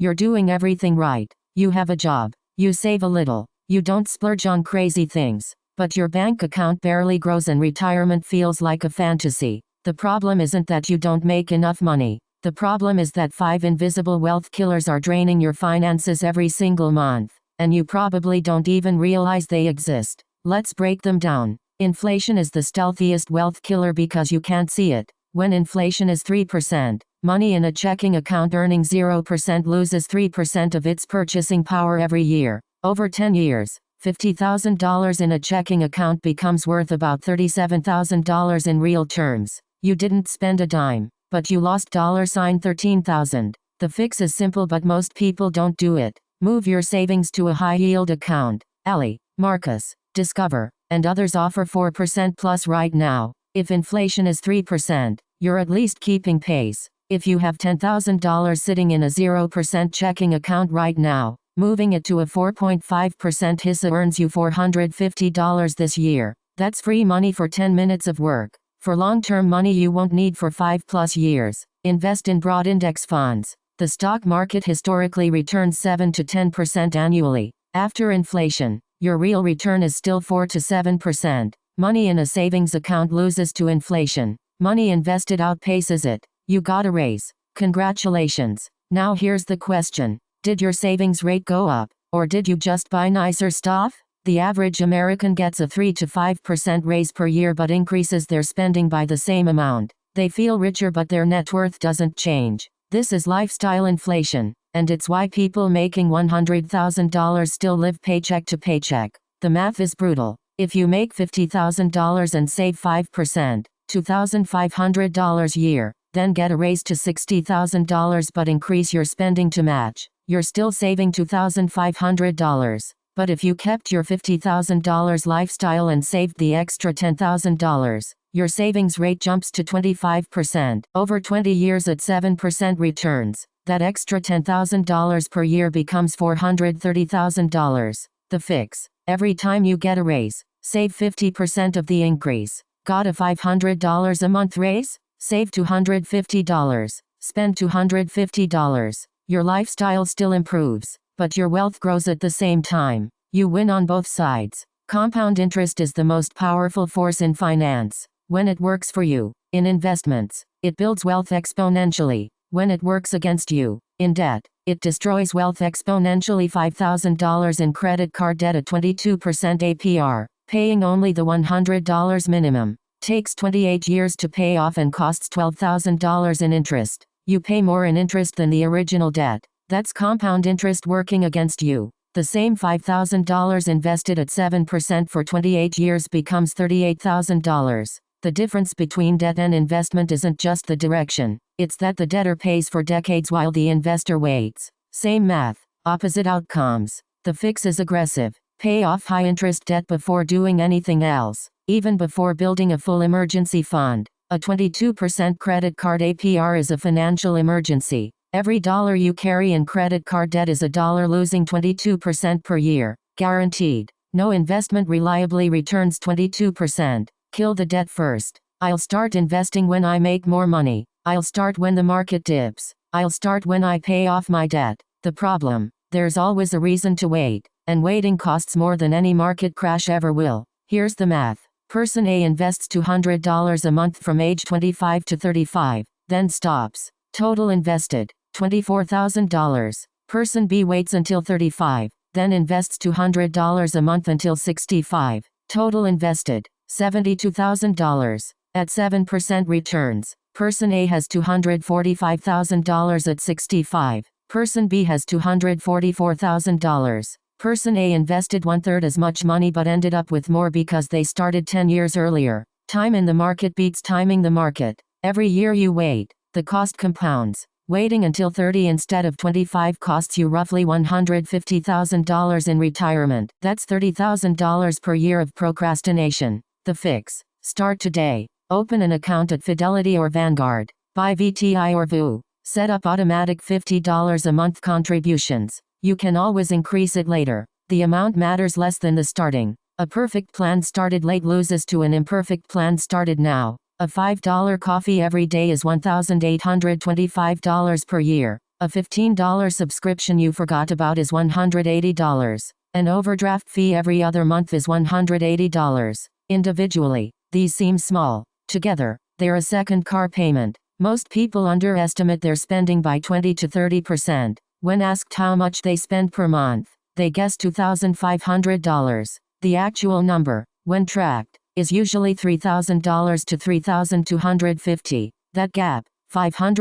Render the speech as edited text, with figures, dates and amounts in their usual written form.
You're doing everything right. You have a job. You save a little. You don't splurge on crazy things. But your bank account barely grows and retirement feels like a fantasy. The problem isn't that you don't make enough money. The problem is that 5 invisible wealth killers are draining your finances every single month. And you probably don't even realize they exist. Let's break them down. Inflation is the stealthiest wealth killer because you can't see it. When inflation is 3%, money in a checking account earning 0% loses 3% of its purchasing power every year. Over 10 years, $50,000 in a checking account becomes worth about $37,000 in real terms. You didn't spend a dime, but you lost $13,000. The fix is simple, but most people don't do it. Move your savings to a high-yield account. Ally, Marcus, Discover, and others offer 4% plus right now. If inflation is 3%, you're at least keeping pace. If you have $10,000 sitting in a 0% checking account right now, moving it to a 4.5% HISA earns you $450 this year. That's free money for 10 minutes of work. For long-term money you won't need for 5+ years. Invest in broad index funds. The stock market historically returns 7 to 10% annually. After inflation, your real return is still 4 to 7%. Money in a savings account loses to inflation. Money invested outpaces it. You got a raise. Congratulations. Now here's the question. Did your savings rate go up? Or did you just buy nicer stuff? The average American gets a 3 to 5% raise per year but increases their spending by the same amount. They feel richer but their net worth doesn't change. This is lifestyle inflation, and it's why people making $100,000 still live paycheck to paycheck. The math is brutal. If you make $50,000 and save 5%, $2,500 a year, then get a raise to $60,000 but increase your spending to match, you're still saving $2,500. But if you kept your $50,000 lifestyle and saved the extra $10,000, your savings rate jumps to 25%. Over 20 years at 7% returns, that extra $10,000 per year becomes $430,000. The fix: every time you get a raise, save 50% of the increase. Got a $500 a month raise? Save $250. Spend $250. Your lifestyle still improves, but your wealth grows at the same time. You win on both sides. Compound interest is the most powerful force in finance. When it works for you, in investments, it builds wealth exponentially. When it works against you, in debt, it destroys wealth exponentially. $5,000 in credit card debt at 22% APR, paying only the $100 minimum, takes 28 years to pay off and costs $12,000 in interest. You pay more in interest than the original debt. That's compound interest working against you. The same $5,000 invested at 7% for 28 years becomes $38,000. The difference between debt and investment isn't just the direction, it's that the debtor pays for decades while the investor waits. Same math, opposite outcomes. The fix is aggressive. Pay off high-interest debt before doing anything else, even before building a full emergency fund. A 22% credit card APR is a financial emergency. Every dollar you carry in credit card debt is a dollar losing 22% per year, guaranteed. No investment reliably returns 22%. Kill the debt first. I'll start investing when I make more money. I'll start when the market dips. I'll start when I pay off my debt. The problem: there's always a reason to wait, and waiting costs more than any market crash ever will. Here's the math. Person A invests $200 a month from age 25 to 35, then stops. Total invested, $24,000. Person B waits until 35, then invests $200 a month until 65. Total invested, $72,000. At 7% returns, person A has $245,000 at 65. Person B has $244,000. Person A invested 1/3 as much money but ended up with more because they started 10 years earlier. Time in the market beats timing the market. Every year you wait, the cost compounds. Waiting until 30 instead of 25 costs you roughly $150,000 in retirement. That's $30,000 per year of procrastination. The fix: start today. Open an account at Fidelity or Vanguard. Buy VTI or VU. Set up automatic $50 a month contributions. You can always increase it later. The amount matters less than the starting. A perfect plan started late loses to an imperfect plan started now. A $5 coffee every day is $1,825 per year. A $15 subscription you forgot about is $180. An overdraft fee every other month is $180. Individually, these seem small. Together, they're a second car payment. Most people underestimate their spending by 20 to 30%. When asked how much they spend per month, they guess $2,500. The actual number, when tracked, is usually $3,000 to $3,250. That gap, $500